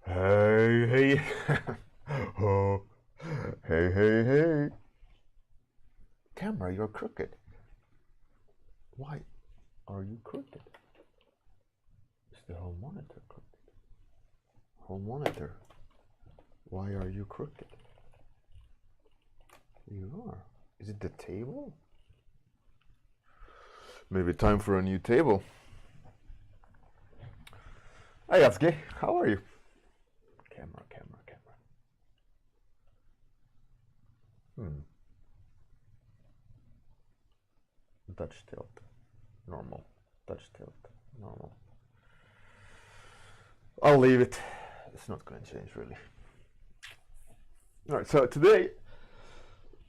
Hey, hey. Oh, hey, hey, hey. Camera, you're crooked. Why are you crooked? Is the whole monitor crooked? Whole monitor. Why are you crooked? You are. Is it the table? Maybe time for a new table. Hey, Yatsuki, how are you? Camera, camera, camera. Touch tilt. Normal. Touch tilt. Normal. I'll leave it. It's not going to change really. Alright, so today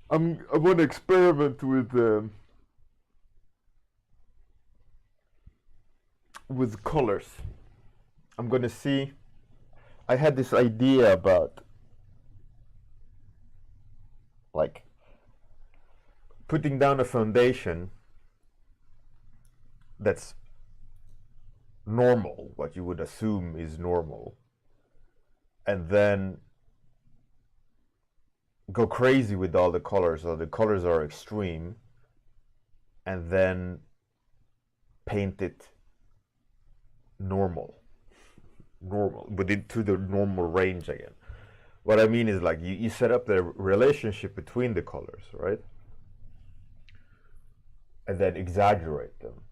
I want to experiment with colors. I'm going to see. I had this idea about like putting down a foundation that's normal, what you would assume is normal, and then go crazy with all the colors, so the colors are extreme, and then paint it normal, within to the normal range again. What I mean is like you set up the relationship between the colors, right? And then exaggerate them.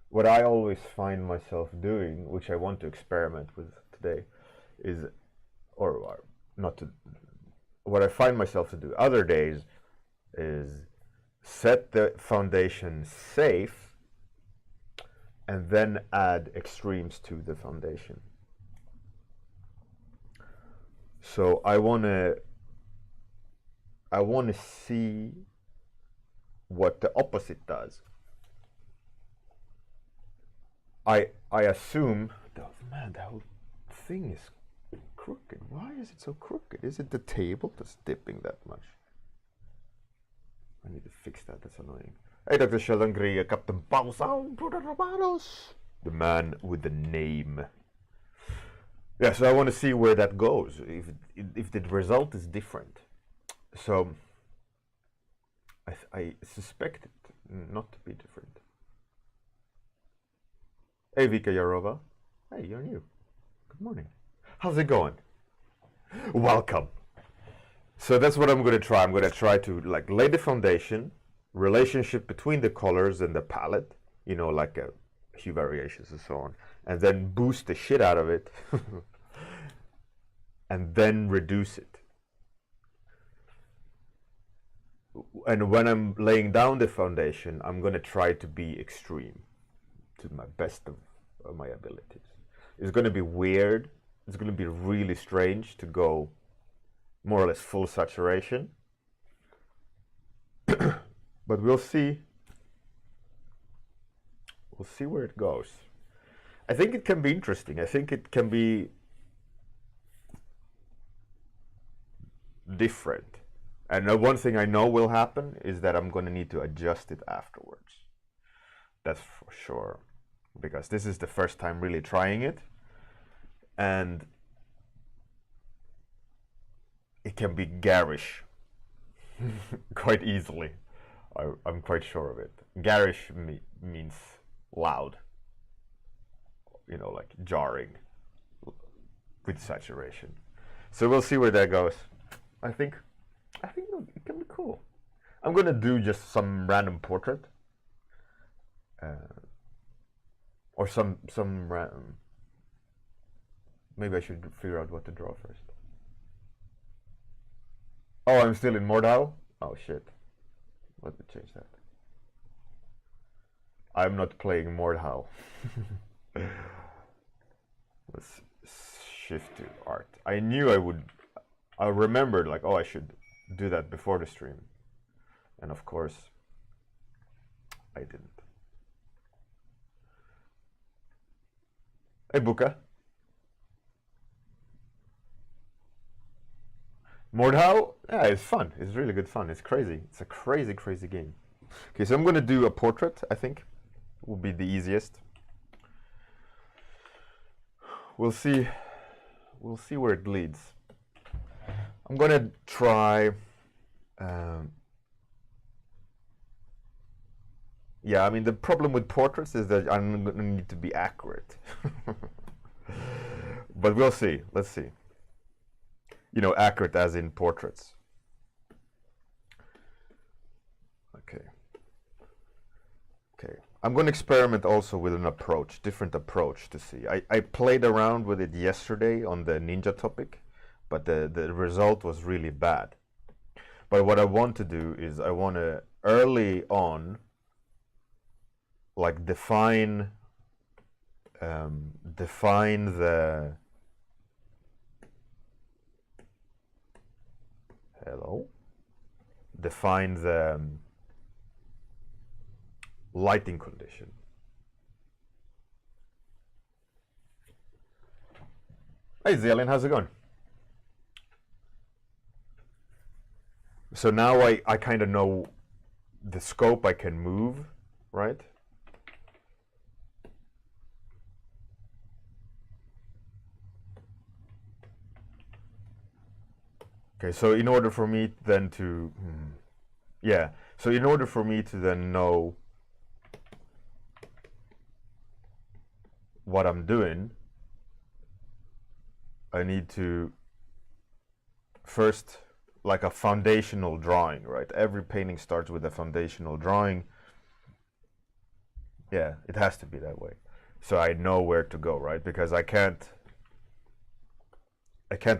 What I always find myself doing, which I want to experiment with today, is, or not to, what I find myself to do other days is set the foundation safe and then add extremes to the foundation. So I want to see what the opposite does. I assume, oh man, the whole thing is crooked. Why is it so crooked? Is it the table that's dipping that much? I need to fix that. That's annoying. Hey, Dr. Sheldon Gray, Captain Pausa, the man with the name. Yeah, so I want to see where that goes. If the result is different, so I suspect it not to be different. Hey, Vika Yarova. Hey, you're new. Good morning. How's it going? Welcome. So that's what I'm going to try. I'm going to try to like lay the foundation, relationship between the colors and the palette, you know, like hue variations and so on, and then boost the shit out of it, and then reduce it. And when I'm laying down the foundation, I'm going to try to be extreme to my best of my abilities. It's going to be weird. It's going to be really strange to go more or less full saturation. But we'll see. We'll see where it goes. I think it can be interesting. I think it can be different. And one thing I know will happen is that I'm going to need to adjust it afterwards. That's for sure. Because this is the first time really trying it, and it can be garish quite easily. I'm quite sure of it. Garish means loud, you know, like jarring with saturation. So we'll see where that goes. I think it can be cool. I'm gonna do just some random portrait. Or some random. Maybe I should figure out what to draw first. Oh, I'm still in Mordhau? Oh shit. Let me change that. I'm not playing Mordhau. Let's shift to art. I knew I would. I remembered like, oh, I should do that before the stream. And of course, I didn't. Hey, Buka. Mordhau? Yeah, it's fun. It's really good fun. It's crazy. It's a crazy, crazy game. Okay, so I'm going to do a portrait, I think. Will be the easiest. We'll see we'll see where it leads. I'm gonna try. Yeah, I mean the problem with portraits is that I'm gonna need to be accurate. But we'll see. Let's see. You know, accurate as in portraits. Okay. Okay. I'm going to experiment also with an approach, different approach to see. I played around with it yesterday on the ninja topic, but the result was really bad. But what I want to do is I want to early on like define the define the lighting condition. Hey Zelin, how's it going? So now I kind of know the scope I can move, right? Okay, so in order for me then to, yeah, so in order for me to then know what I'm doing, I need to first, like a foundational drawing, right? Every painting starts with a foundational drawing. Yeah, it has to be that way. So I know where to go, right? Because I can't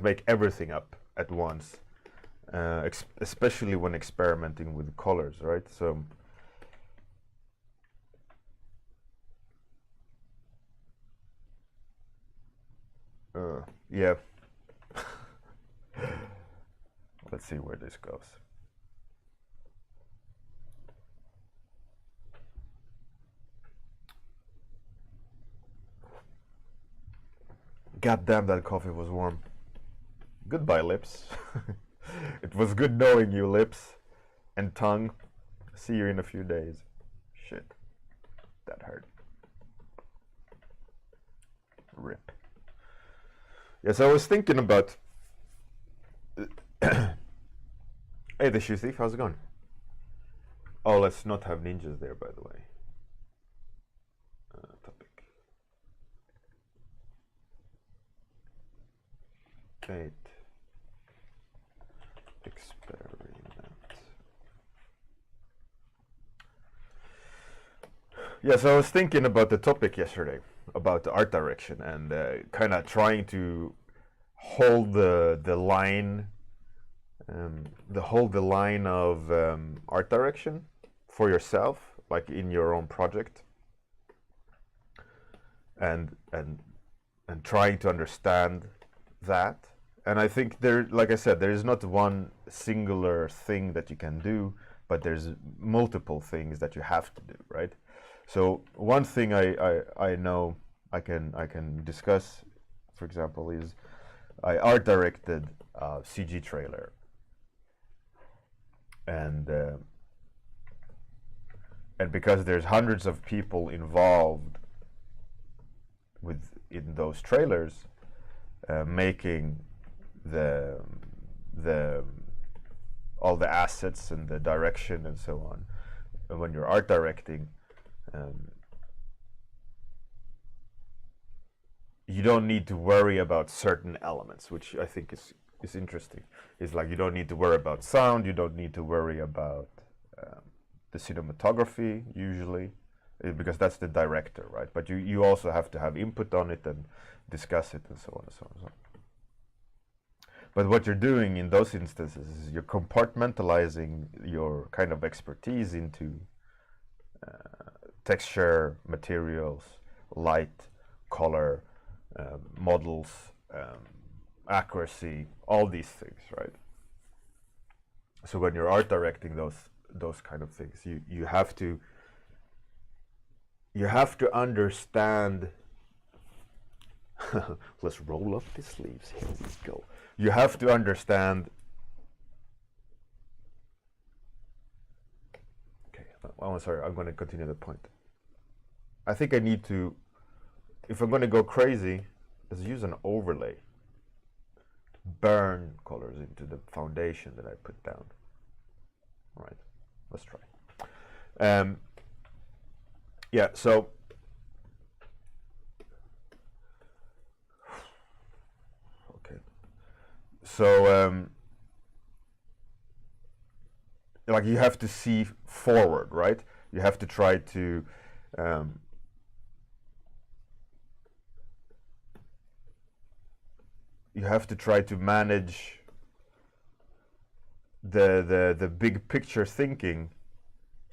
make everything up at once, especially when experimenting with colors, right? So yeah. Let's see where this goes. God damn, that coffee was warm. Goodbye, lips. It was good knowing you, lips and tongue. See you in a few days. Shit, that hurt. Rip. Yes, I was thinking about. Hey, the shoe thief, how's it going? Oh, let's not have ninjas there, by the way. Topic. 8. Experiment. Yeah, so I was thinking about the topic yesterday, about the art direction, and kind of trying to hold the line, hold the line of art direction for yourself, like in your own project, and trying to understand that. And I think there, like I said, there is not one singular thing that you can do, but there's multiple things that you have to do, right? So one thing I know I can discuss, for example, is I art directed a CG trailer, and because there's hundreds of people involved in those trailers, making all the assets and the direction and so on. And when you're art directing, you don't need to worry about certain elements, which I think is interesting. It's like you don't need to worry about sound, you don't need to worry about the cinematography usually, because that's the director, right? But you also have to have input on it and discuss it and so on and so on and so on. But what you're doing in those instances is you're compartmentalizing your kind of expertise into texture, materials, light, color, models, accuracy, all these things, right? So when you're art directing those kind of things, you have to understand. Let's roll up the sleeves. Here we go. You have to understand. Okay, I'm sorry. I'm going to continue the point. I think I need to, if I'm going to go crazy, let's use an overlay. burn colors into the foundation that I put down. All right, let's try. Yeah, so okay, so like you have to see forward, right? You have to try to manage the big picture thinking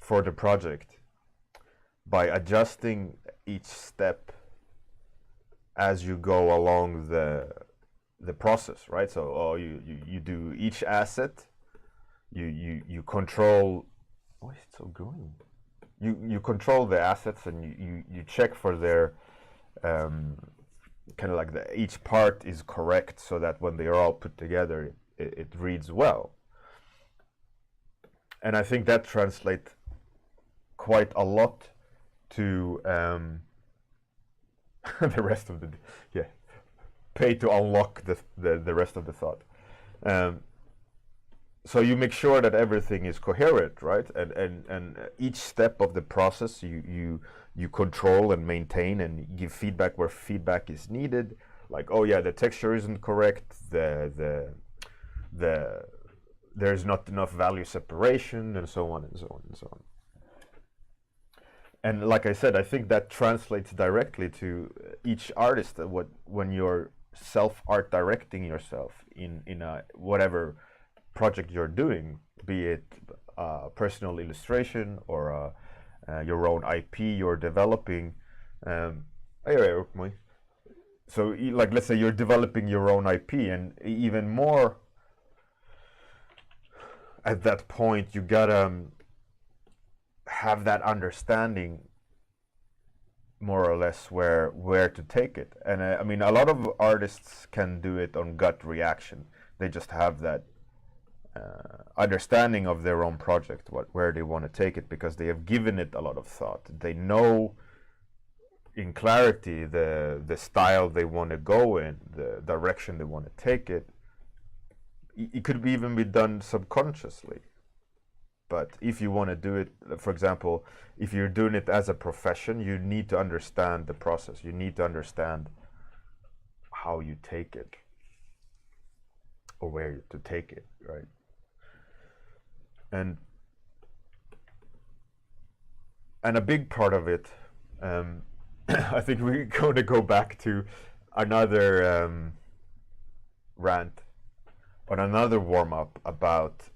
for the project by adjusting each step as you go along the process, right? So you do each asset, you control. Why is it so green? You control the assets, and you check for their kind of like each part is correct, so that when they are all put together, it reads well. And I think that translates quite a lot to the rest of the pay to unlock the rest of the thought. So you make sure that everything is coherent, right? And each step of the process you control and maintain, and give feedback where feedback is needed. Like, oh yeah, the texture isn't correct. There's not enough value separation, and so on and so on and so on. And like I said, I think that translates directly to each artist. When you're self-art directing yourself in a whatever project you're doing, be it personal illustration or your own IP you're developing. So like, let's say you're developing your own IP, and even more at that point, you gotta have that understanding more or less where to take it. And I mean, a lot of artists can do it on gut reaction. They just have that understanding of their own project, where they want to take it, because they have given it a lot of thought. They know in clarity the style they want to go in, the direction they want to take it. It could even be done subconsciously. But if you want to do it, for example, if you're doing it as a profession, you need to understand the process. You need to understand how you take it, or where to take it, right? And a big part of it, I think we're going to go back to another rant on another warm-up about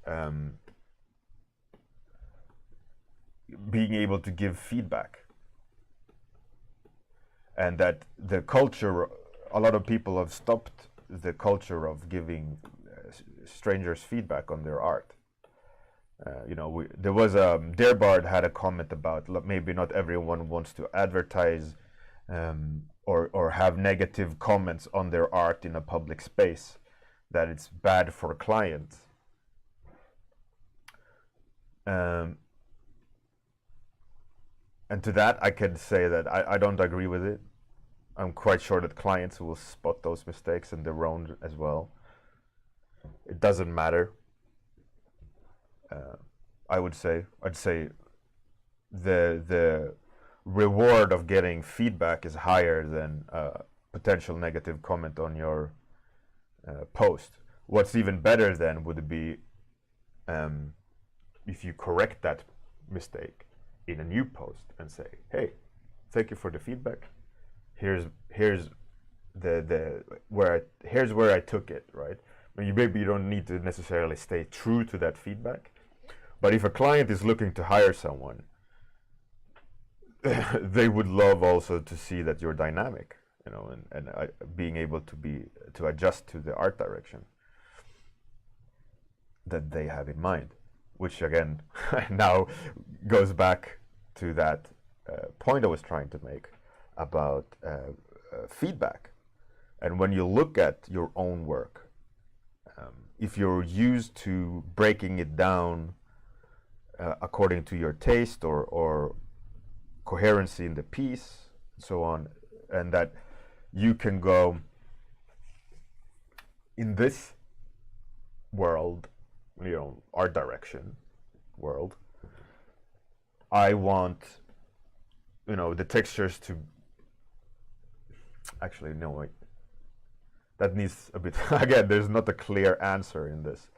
being able to give feedback. And that the culture, a lot of people have stopped the culture of giving strangers feedback on their art. There was Derbard had a comment about maybe not everyone wants to advertise or have negative comments on their art in a public space, that it's bad for clients. And to that, I can say that I don't agree with it. I'm quite sure that clients will spot those mistakes in their own as well. It doesn't matter. I'd say the reward of getting feedback is higher than potential negative comment on your post. What's even better then would be if you correct that mistake in a new post and say, hey, thank you for the feedback. Here's where I took it, right? Maybe you don't need to necessarily stay true to that feedback, but if a client is looking to hire someone, they would love also to see that you're dynamic, and being able to adjust to the art direction that they have in mind, which again now goes back to that point I was trying to make about feedback. And when you look at your own work, if you're used to breaking it down according to your taste or coherency in the piece, and so on, and that you can go in this world, art direction world, I want, the textures to, actually, no, wait. That needs a bit, again, there's not a clear answer in this.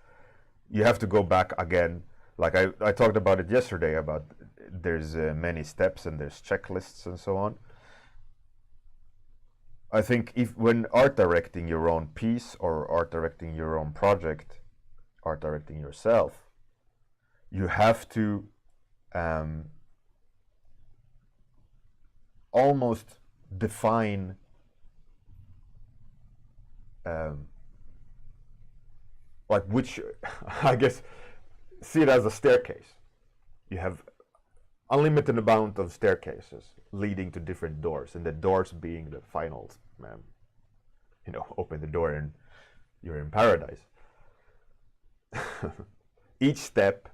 You have to go back again, like I talked about it yesterday, about there's many steps and there's checklists and so on. I think when art directing your own piece or art directing your own project, art directing yourself, you have to almost define like which, I guess, see it as a staircase. You have unlimited amount of staircases leading to different doors, and the doors being the final, open the door and you're in paradise. Each step,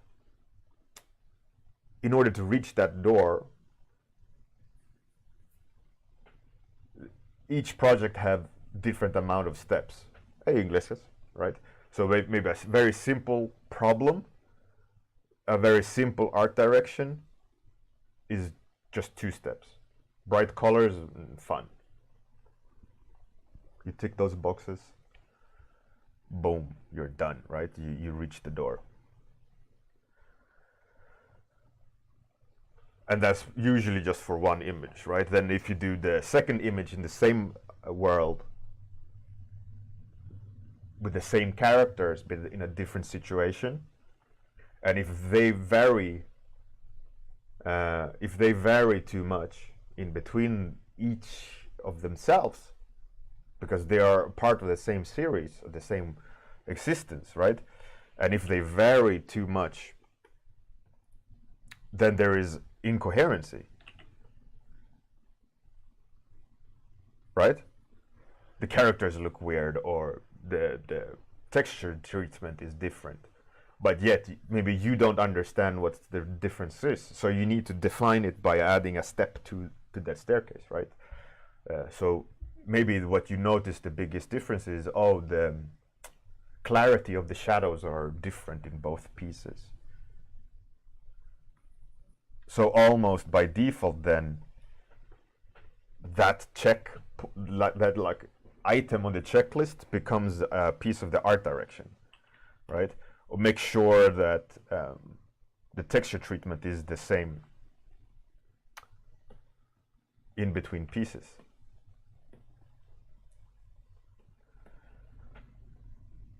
in order to reach that door, each project have different amount of steps. Hey, Iglesias, right? So maybe a very simple problem, a very simple art direction is just 2 steps. Bright colors and fun. You tick those boxes, boom, you're done, right? You reach the door. And that's usually just for one image, right? Then if you do the second image in the same world, with the same characters, but in a different situation, and if they vary too much in between each of themselves, because they are part of the same series, of the same existence, right? And if they vary too much, then there is incoherency, right? The characters look weird, or the texture treatment is different, but yet maybe you don't understand what the difference is, so you need to define it by adding a step to that staircase, right? So maybe what you notice the biggest difference is, the clarity of the shadows are different in both pieces. So almost by default then, that item on the checklist becomes a piece of the art direction, right? Or make sure that the texture treatment is the same in between pieces.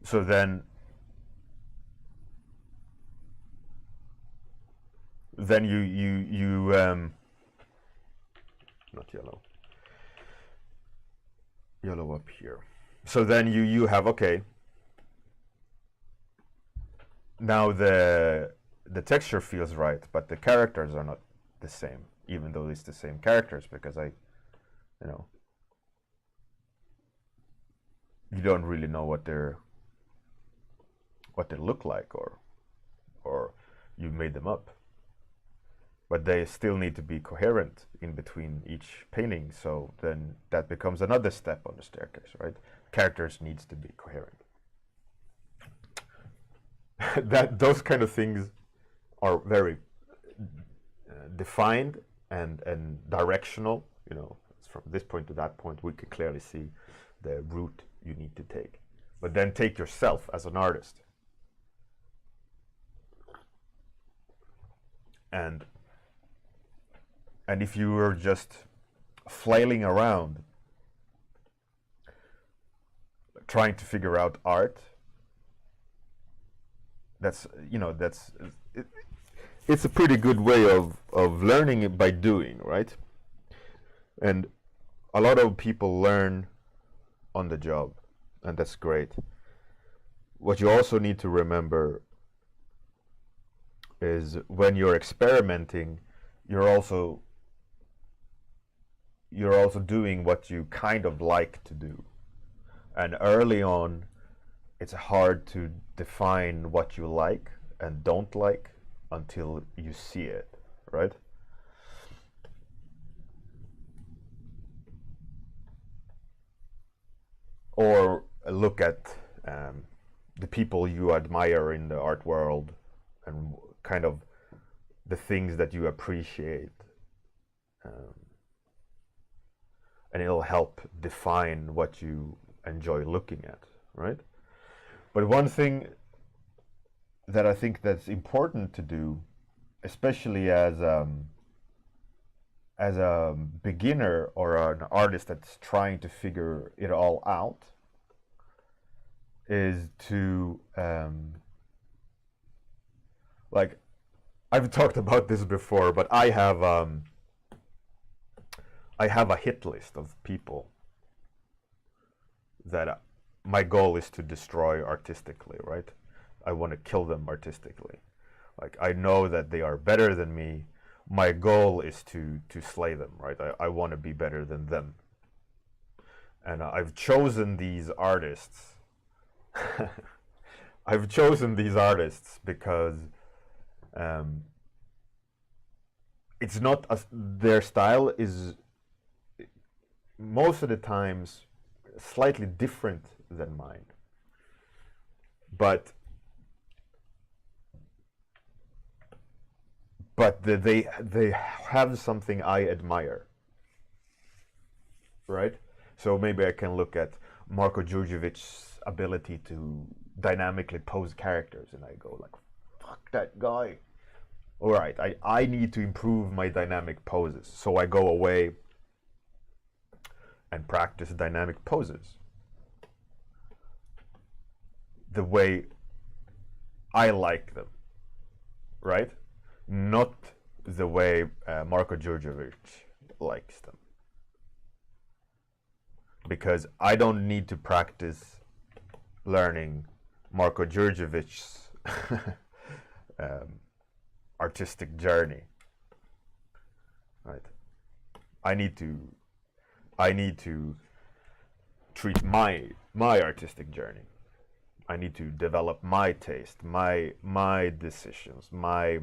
So then you not yellow up here. So then you have, okay, now the texture feels right, but the characters are not the same, even though it's the same characters, because you don't really know what they look like, or you made them up. But they still need to be coherent in between each painting, so then that becomes another step on the staircase, right? Characters needs to be coherent. Those kind of things are very defined and directional. From this point to that point, we can clearly see the route you need to take. But then take yourself as an artist, and if you were just flailing around trying to figure out art, it's a pretty good way of learning it by doing, right? And a lot of people learn on the job, and that's great. What you also need to remember is when you're experimenting, you're also doing what you kind of like to do. And early on, it's hard to define what you like and don't like until you see it, right? Or look at the people you admire in the art world, and kind of the things that you appreciate, and it'll help define what you enjoy looking at, right? But one thing that I think that's important to do, especially as a beginner or an artist that's trying to figure it all out, is to like, I've talked about this before, but I have a hit list of people that my goal is to destroy artistically, right? I want to kill them artistically. Like, I know that they are better than me. My goal is to slay them, right? I want to be better than them. And I've chosen these artists. I've chosen these artists because it's not their style is most of the times slightly different than mine, but they have something I admire, right? So maybe I can look at Marko Djurdjevic's ability to dynamically pose characters, and I go like, fuck that guy. All right, I need to improve my dynamic poses. So I go away and practice dynamic poses the way I like them, right? Not the way Marko Djurdjevic likes them. Because I don't need to practice learning Marko Djurdjevic's artistic journey, right? I need to treat my artistic journey. I need to develop my taste, my decisions, my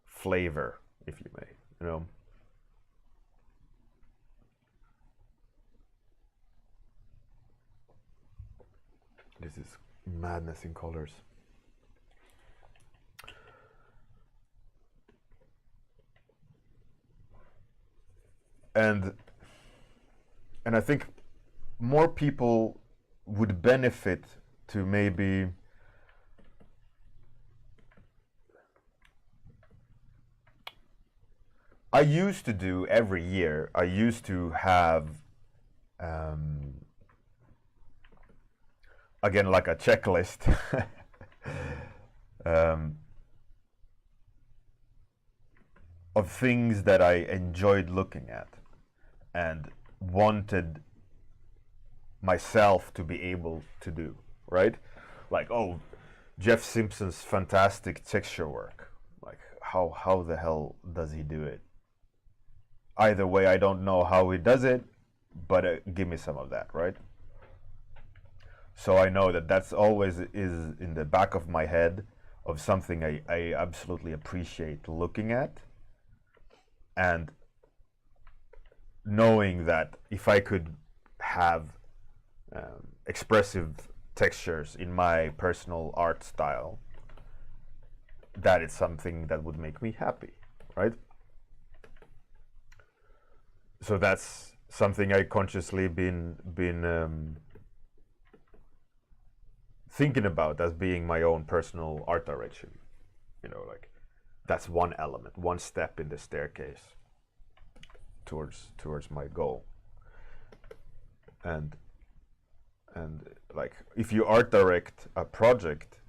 flavor, if you may, you know. This is madness in colors. And I think more people would benefit to maybe I used to do every year, I used to have again, like a checklist of things that I enjoyed looking at and wanted myself to be able to do, right? Like, oh, Jeff Simpson's fantastic texture work. Like, how the hell does he do it? Either way, I don't know how he does it, but give me some of that, right? So I know that that's always is in the back of my head of something I absolutely appreciate looking at. And knowing that if I could have expressive textures in my personal art style, that is something that would make me happy, right? So that's something I consciously been thinking about as being my own personal art direction. You know, like, that's one element, one step in the staircase towards my goal. And like, if you art direct a project,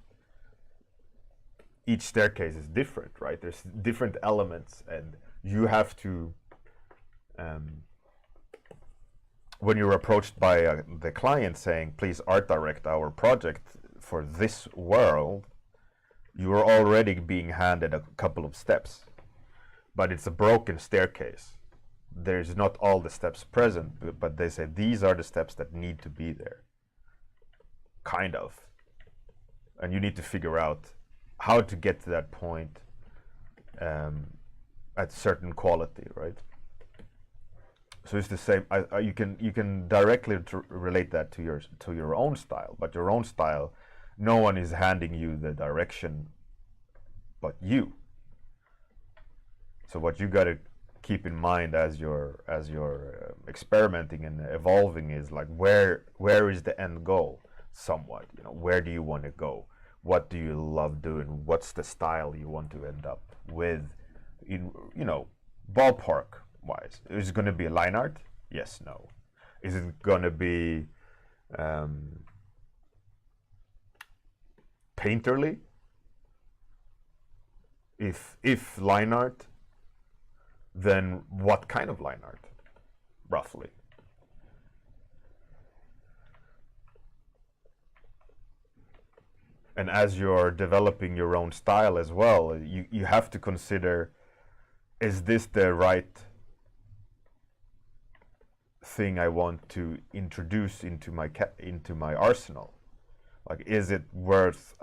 each staircase is different, right? There's different elements, and you have to when you're approached by the client saying, please art direct our project for this world, you are already being handed a couple of steps, but it's a broken staircase. There's not all the steps present, but they say these are the steps that need to be there, kind of. And you need to figure out how to get to that point at certain quality, right? So it's the same. You can directly relate that to your own style, but your own style, no one is handing you the direction, but you. So what you got to keep in mind as you're experimenting and evolving is like where is the end goal? Somewhat, you know, where do you want to go? What do you love doing? What's the style you want to end up with? In, you know, ballpark wise, is it going to be line art? Yes, no. Is it going to be painterly? If line art, then what kind of line art, roughly? And as you're developing your own style as well, you have to consider, is this the right thing I want to introduce into my arsenal? Like, is it worth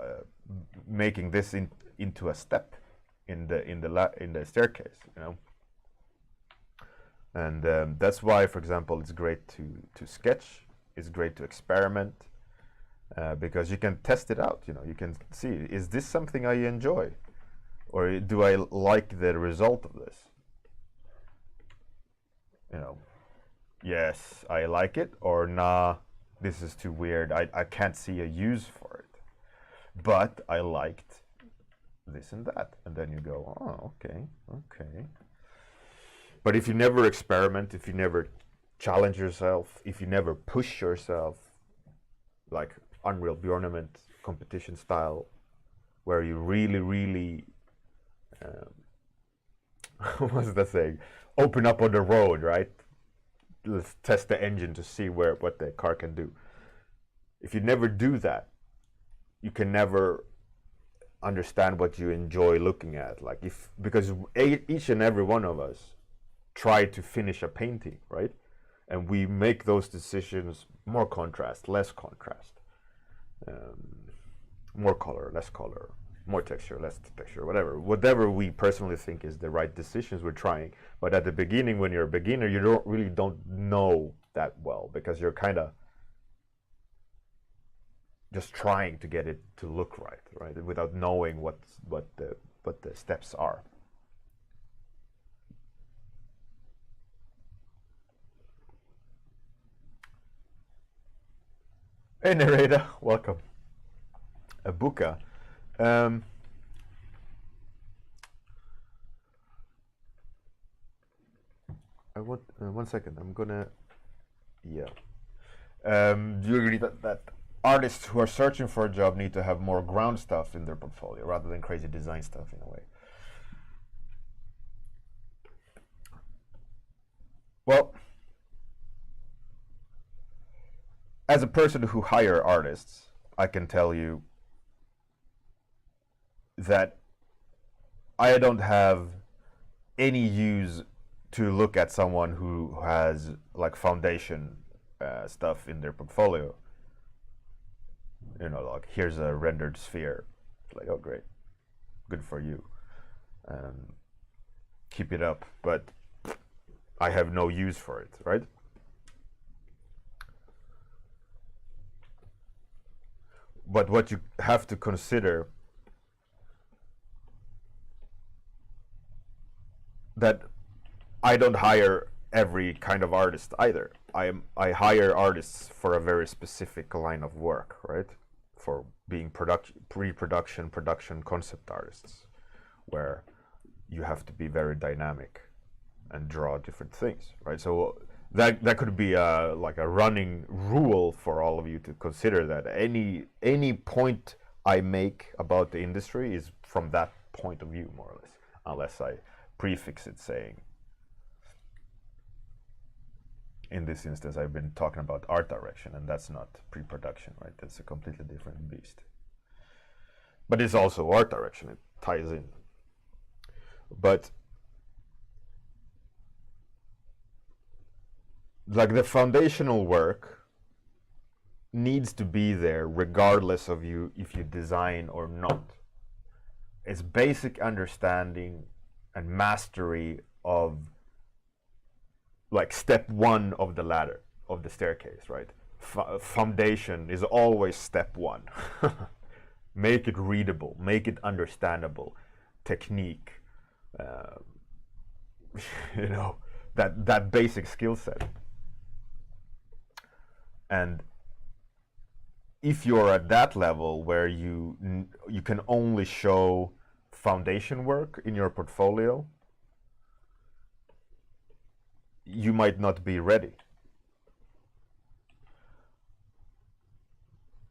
making this into a step in the staircase? You know, and that's why, for example, it's great to sketch. It's great to experiment. Because you can test it out, you know, you can see, is this something I enjoy? Or do I like the result of this? You know, yes, I like it, or nah, this is too weird, I can't see a use for it. But I liked this and that. And then you go, oh, okay. But if you never experiment, if you never challenge yourself, if you never push yourself, like Unreal Bjorn competition style, where you really what's that saying? Open up on the road, right? Let's test the engine to see what the car can do. If you never do that, you can never understand what you enjoy looking at. Like, because each and every one of us try to finish a painting, right? And we make those decisions: more contrast, less contrast. More color, less color, more texture, less texture, whatever we personally think is the right decisions we're trying. But at the beginning, when you're a beginner, you don't know that well, because you're kind of just trying to get it to look right, without knowing what the steps are. Hey Nareda, welcome. Abuka. I want 1 second. I'm gonna. Yeah. Do you agree that artists who are searching for a job need to have more ground stuff in their portfolio rather than crazy design stuff, in a way? Well, as a person who hire artists, I can tell you that I don't have any use to look at someone who has like foundation stuff in their portfolio. You know, like, here's a rendered sphere. It's like, oh, great, good for you. Keep it up, but I have no use for it, right? But what you have to consider, that I don't hire every kind of artist either. I hire artists for a very specific line of work, right? For being pre-production, production concept artists, where you have to be very dynamic and draw different things, right? So that could be like a running rule for all of you to consider, that any point I make about the industry is from that point of view, more or less, unless I prefix it saying, in this instance, I've been talking about art direction, and that's not pre-production, right? That's a completely different beast. But it's also art direction, it ties in. But like, the foundational work needs to be there regardless of you if you design or not. It's basic understanding and mastery of like step one of the ladder, of the staircase, right? Foundation is always step one. Make it readable, make it understandable, technique, you know, that basic skill set. And if you're at that level where you can only show foundation work in your portfolio, you might not be ready.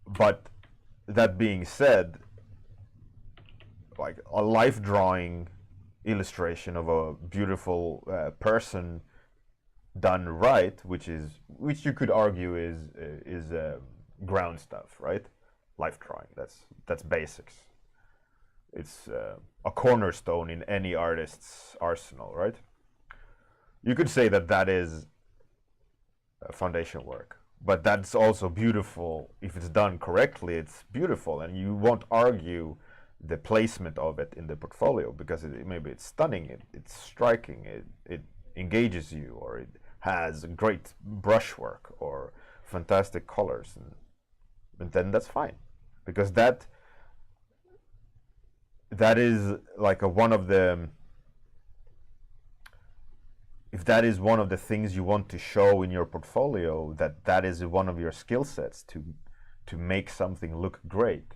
But that being said, like a life drawing illustration of a beautiful person done right, which you could argue is ground stuff, right? Life drawing, that's basics. It's a cornerstone in any artist's arsenal, right? You could say that is foundation work, but that's also beautiful. If it's done correctly, it's beautiful, and you won't argue the placement of it in the portfolio because maybe it's stunning, it's striking, it engages you, or it has great brushwork or fantastic colors, and then that's fine, because that is like one of the, if that is one of the things you want to show in your portfolio, that is one of your skill sets to make something look great,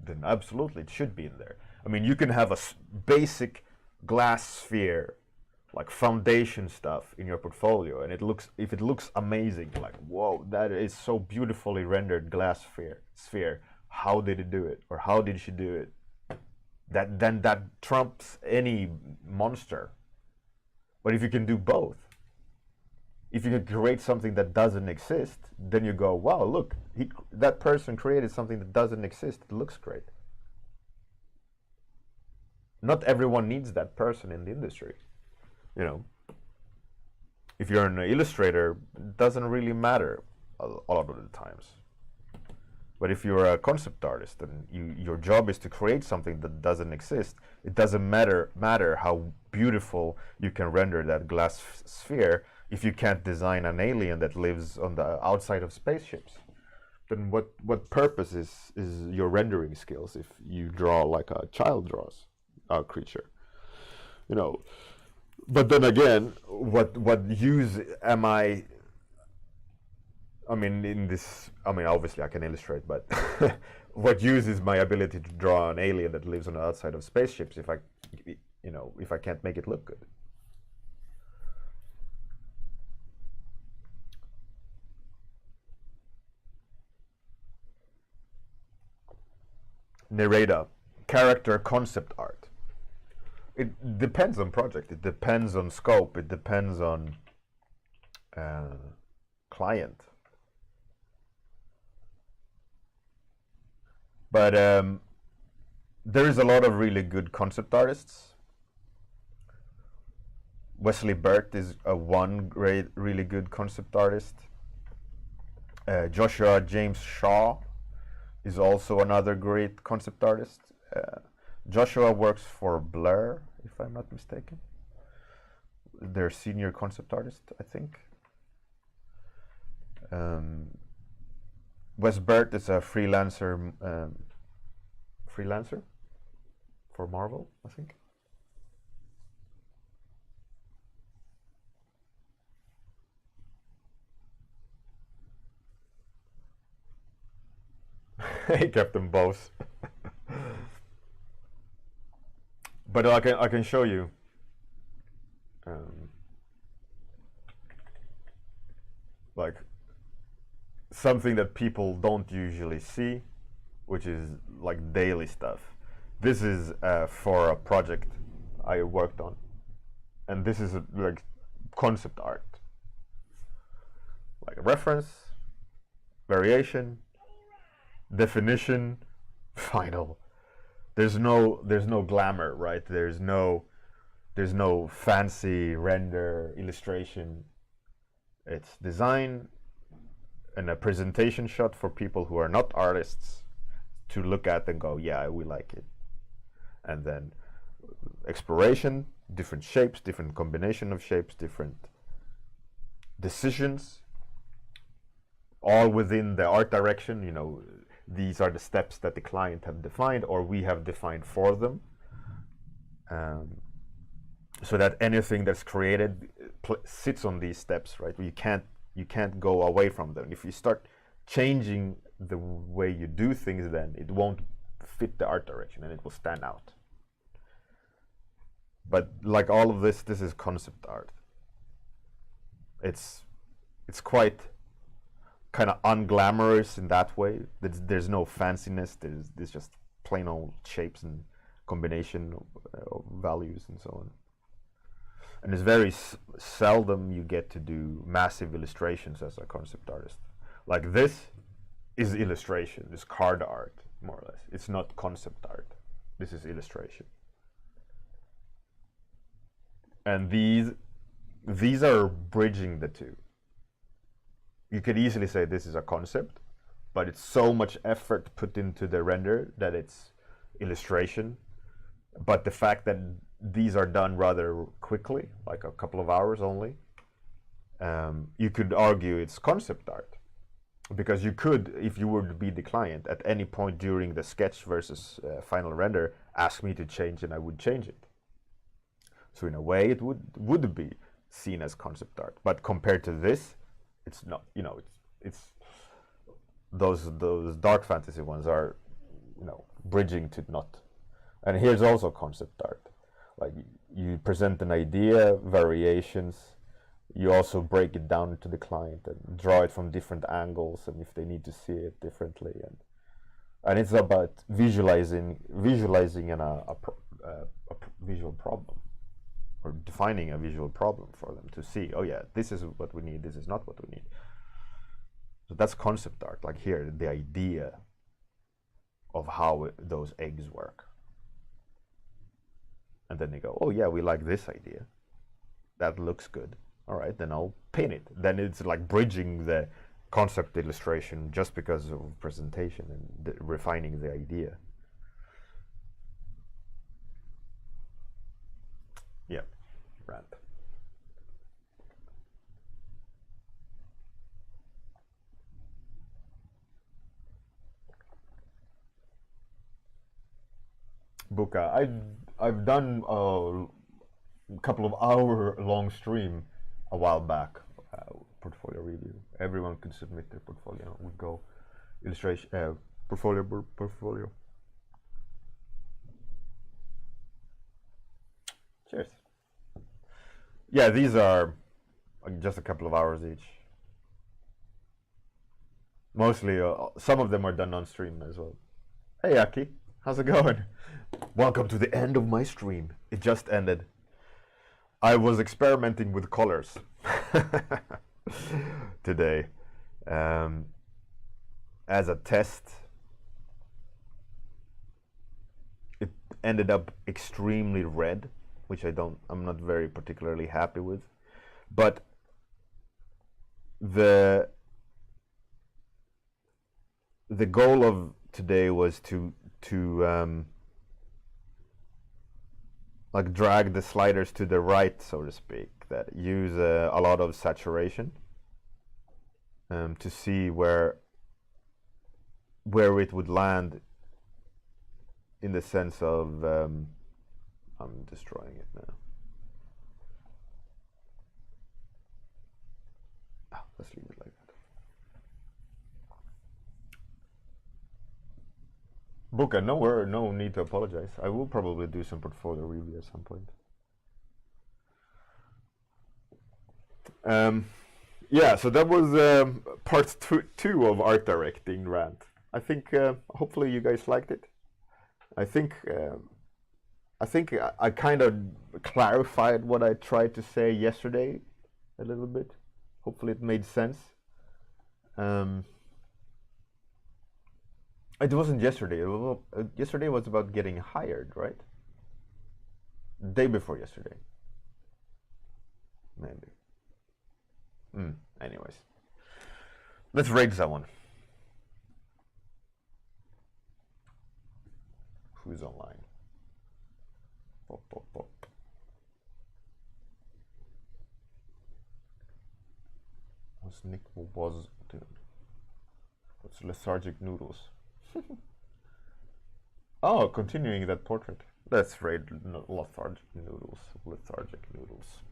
then absolutely it should be in there. I mean, you can have a basic glass sphere, like foundation stuff in your portfolio, and if it looks amazing, like, whoa, that is so beautifully rendered glass sphere. How did it do it, or how did she do it? Then that trumps any monster. But if you can do both, if you can create something that doesn't exist, then you go, wow, look, that person created something that doesn't exist. It looks great. Not everyone needs that person in the industry. You know, if you're an illustrator, it doesn't really matter a lot of the times. But if you're a concept artist and your job is to create something that doesn't exist, it doesn't matter how beautiful you can render that glass sphere if you can't design an alien that lives on the outside of spaceships. Then what purpose is your rendering skills if you draw like a child draws a creature? You know. But then again, what use am I mean, in this, I mean, obviously I can illustrate, but what use is my ability to draw an alien that lives on the outside of spaceships if I can't make it look good? Narrator, character concept art. It depends on project, it depends on scope, it depends on client. But there is a lot of really good concept artists. Wesley Burt is one great, really good concept artist. Joshua James Shaw is also another great concept artist. Joshua works for Blur, if I'm not mistaken. Their senior concept artist, I think. Wes Burt is a freelancer for Marvel, I think. He kept them both. But I can show you. Like something that people don't usually see, which is like daily stuff. This is for a project I worked on, and this is like concept art, like a reference, variation, definition, final. There's no glamour, right? There's no fancy render illustration. It's design and a presentation shot for people who are not artists to look at and go, yeah, we like it. And then exploration, different shapes, different combination of shapes, different decisions, all within the art direction. You know, these are the steps that the client have defined or we have defined for them, so that anything that's created sits on these steps, right? You can't go away from them. If you start changing the way you do things, then it won't fit the art direction and it will stand out. But like all of this is concept art. It's quite kind of unglamorous in that way. There's no fanciness. There's just plain old shapes and combination of values and so on. And it's very seldom you get to do massive illustrations as a concept artist. Like this is illustration, it's card art, more or less. It's not concept art. This is illustration. And these are bridging the two. You could easily say this is a concept, but it's so much effort put into the render that it's illustration. But the fact that these are done rather quickly, like a couple of hours only, you could argue it's concept art. Because you could, if you were to be the client, at any point during the sketch versus final render, ask me to change and I would change it. So in a way it would be seen as concept art. But compared to this, it's not, you know, it's those dark fantasy ones are, you know, bridging to not. And here's also concept art. Like you present an idea, variations, you also break it down to the client and draw it from different angles and if they need to see it differently, and it's about visualizing a visual problem, or defining a visual problem for them to see, oh yeah, this is what we need, this is not what we need. So that's concept art. Like here, the idea of how those eggs work. And then they go, oh yeah, we like this idea. That looks good. All right, then I'll paint it. Then it's like bridging the concept illustration just because of presentation and refining the idea. Yeah, rant. Buka, I've done a couple of hour-long stream a while back, portfolio review. Everyone could submit their portfolio. We go illustration, portfolio. Cheers. Yeah, these are just a couple of hours each. Mostly, some of them are done on stream as well. Hey Aki, how's it going? Welcome to the end of my stream. It just ended. I was experimenting with colors today as a test. It ended up extremely red, which I'm not very particularly happy with. But the goal of today was to like drag the sliders to the right, so to speak, that use a lot of saturation, to see where it would land, in the sense of I'm destroying it now. Let's leave it like that. Buka, no need to apologize. I will probably do some portfolio review at some point. Yeah, so that was part two of art directing rant. I think hopefully you guys liked it. I think I kind of clarified what I tried to say yesterday a little bit. Hopefully it made sense. It wasn't yesterday. Yesterday was about getting hired, right? Day before yesterday. Maybe. Anyways. Let's rate someone. Who's online? Pop, pop, pop. What's Nick was doing? What's lethargic noodles? Oh, continuing that portrait. Let's raid lethargic noodles. Lethargic noodles.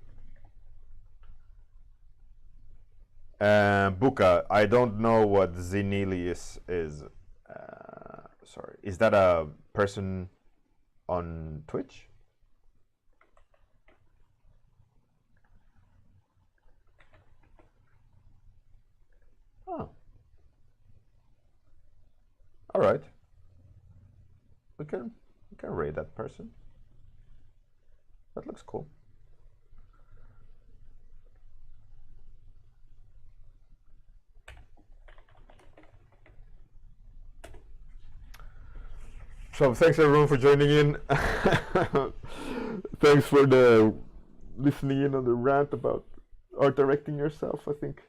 Buka, I don't know what Zenelius is. Sorry, is that a person on Twitch? Oh. All right. We can raid that person. That looks cool. So thanks everyone for joining in. Thanks for the listening in on the rant about art directing yourself. I think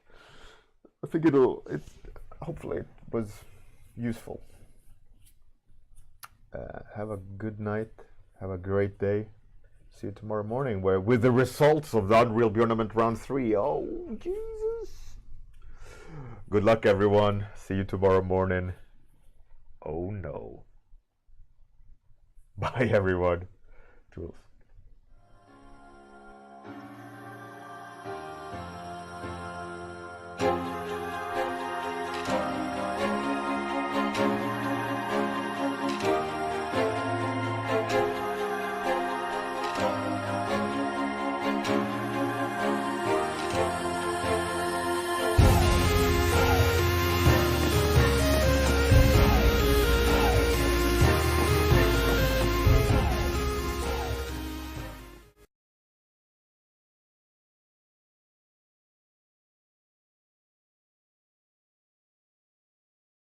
hopefully it was useful. Have a good night. Have a great day. See you tomorrow morning with the results of the Unreal Bjorn round 3. Oh Jesus! Good luck everyone. See you tomorrow morning. Oh no. Bye everyone. Tools.